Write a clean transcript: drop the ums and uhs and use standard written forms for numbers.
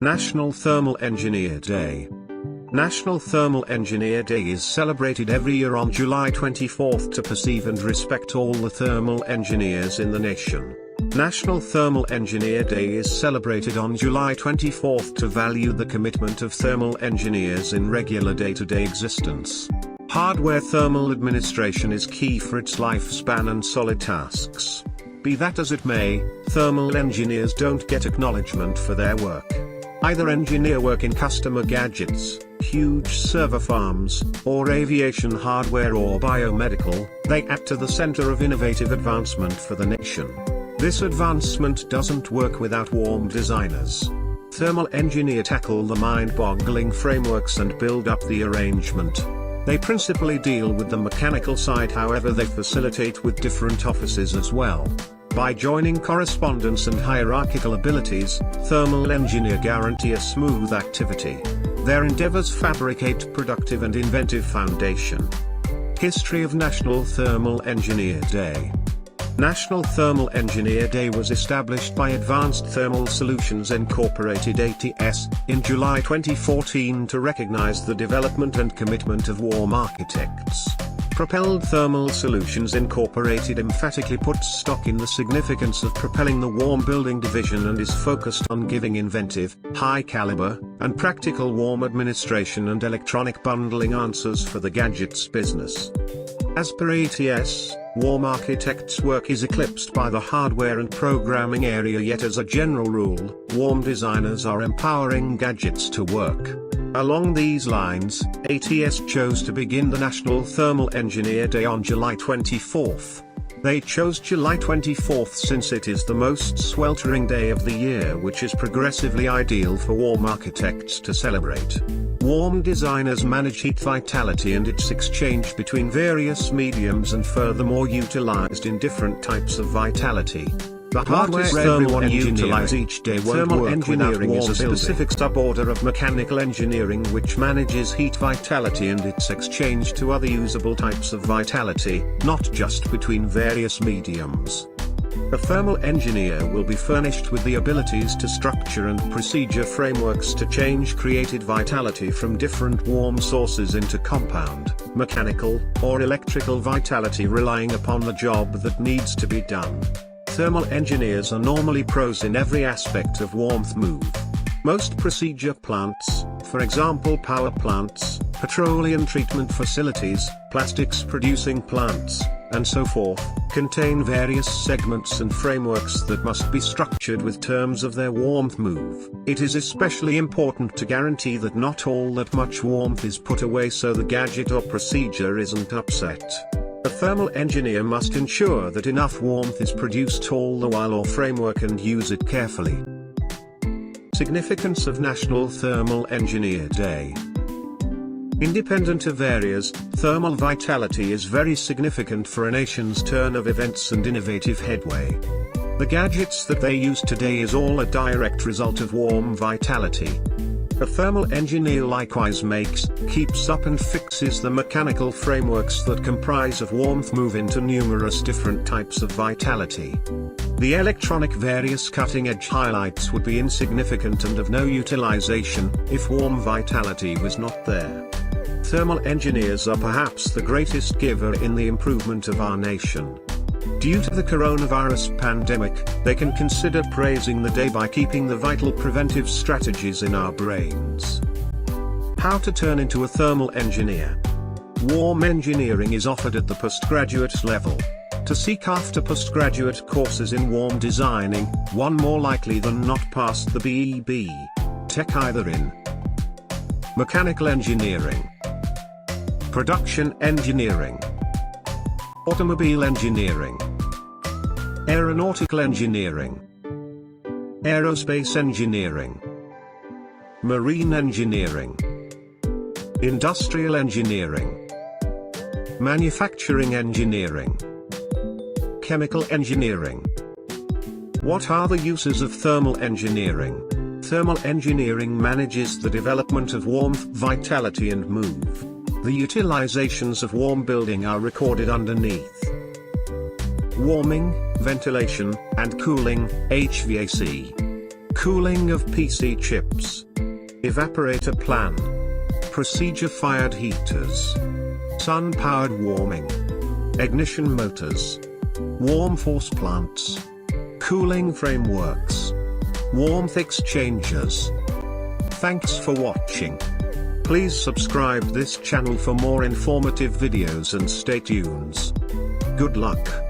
National Thermal Engineer Day. National Thermal Engineer Day is celebrated every year on July 24th to perceive and respect all the thermal engineers in the nation. National Thermal Engineer Day is celebrated on July 24th to value the commitment of thermal engineers in regular day-to-day existence. Hardware thermal administration is key for its lifespan and solid tasks. Be that as it may, thermal engineers don't get acknowledgement for their work. Either engineer work in customer gadgets, huge server farms, or aviation hardware or biomedical, they add to the center of innovative advancement for the nation. This advancement doesn't work without warm designers. Thermal engineers tackle the mind-boggling frameworks and build up the arrangement. They principally deal with the mechanical side, however they facilitate with different offices as well. By joining correspondence and hierarchical abilities, thermal engineers guarantee a smooth activity. Their endeavors fabricate productive and inventive foundation. History of National Thermal Engineer Day. National Thermal Engineer Day was established by Advanced Thermal Solutions Incorporated (ATS) in July 2014 to recognize the development and commitment of warm architects. Propelled Thermal Solutions Incorporated emphatically puts stock in the significance of propelling the warm building division and is focused on giving inventive, high-caliber, and practical warm administration and electronic bundling answers for the gadgets business. As per ATS, warm architects' work is eclipsed by the hardware and programming area, yet as a general rule, warm designers are empowering gadgets to work. Along these lines, ATS chose to begin the National Thermal Engineer Day on July 24th. They chose July 24th since it is the most sweltering day of the year, which is progressively ideal for warm architects to celebrate. Warm designers manage heat vitality and its exchange between various mediums and furthermore utilized in different types of vitality. The hardware everyone utilize each day won't work without warm. Is a specific suborder of mechanical engineering which manages heat vitality and its exchange to other usable types of vitality, not just between various mediums. A thermal engineer will be furnished with the abilities to structure and procedure frameworks to change created vitality from different warm sources into compound, mechanical, or electrical vitality relying upon the job that needs to be done. Thermal engineers are normally pros in every aspect of warmth move. Most procedure plants, for example power plants, petroleum treatment facilities, plastics producing plants, and so forth, contain various segments and frameworks that must be structured with terms of their warmth move. It is especially important to guarantee that not all that much warmth is put away so the gadget or procedure isn't upset. A thermal engineer must ensure that enough warmth is produced all the while or framework and use it carefully. Significance of National Thermal Engineer Day. Independent of areas, thermal vitality is very significant for a nation's turn of events and innovative headway. The gadgets that they use today is all a direct result of warm vitality. A thermal engineer likewise keeps up and fixes the mechanical frameworks that comprise of warmth move into numerous different types of vitality. The electronic various cutting-edge highlights would be insignificant and of no utilization if warm vitality was not there. Thermal engineers are perhaps the greatest giver in the improvement of our nation. Due to the coronavirus pandemic, they can consider praising the day by keeping the vital preventive strategies in our brains. How to turn into a thermal engineer. Warm engineering is offered at the postgraduate level. To seek after postgraduate courses in warm designing, one more likely than not passed the BEB. Tech either in mechanical engineering, production engineering, automobile engineering, aeronautical engineering, aerospace engineering, marine engineering, industrial engineering, manufacturing engineering, chemical engineering. What are the uses of thermal engineering? Thermal engineering manages the development of warmth, vitality and move. The utilizations of warm building are recorded underneath. Warming, ventilation, and cooling, HVAC. Cooling of PC chips. Evaporator plan. Procedure-fired heaters. Sun-powered warming. Ignition motors. Warm force plants. Cooling frameworks. Warmth exchangers. Thanks for watching. Please subscribe this channel for more informative videos and stay tuned. Good luck.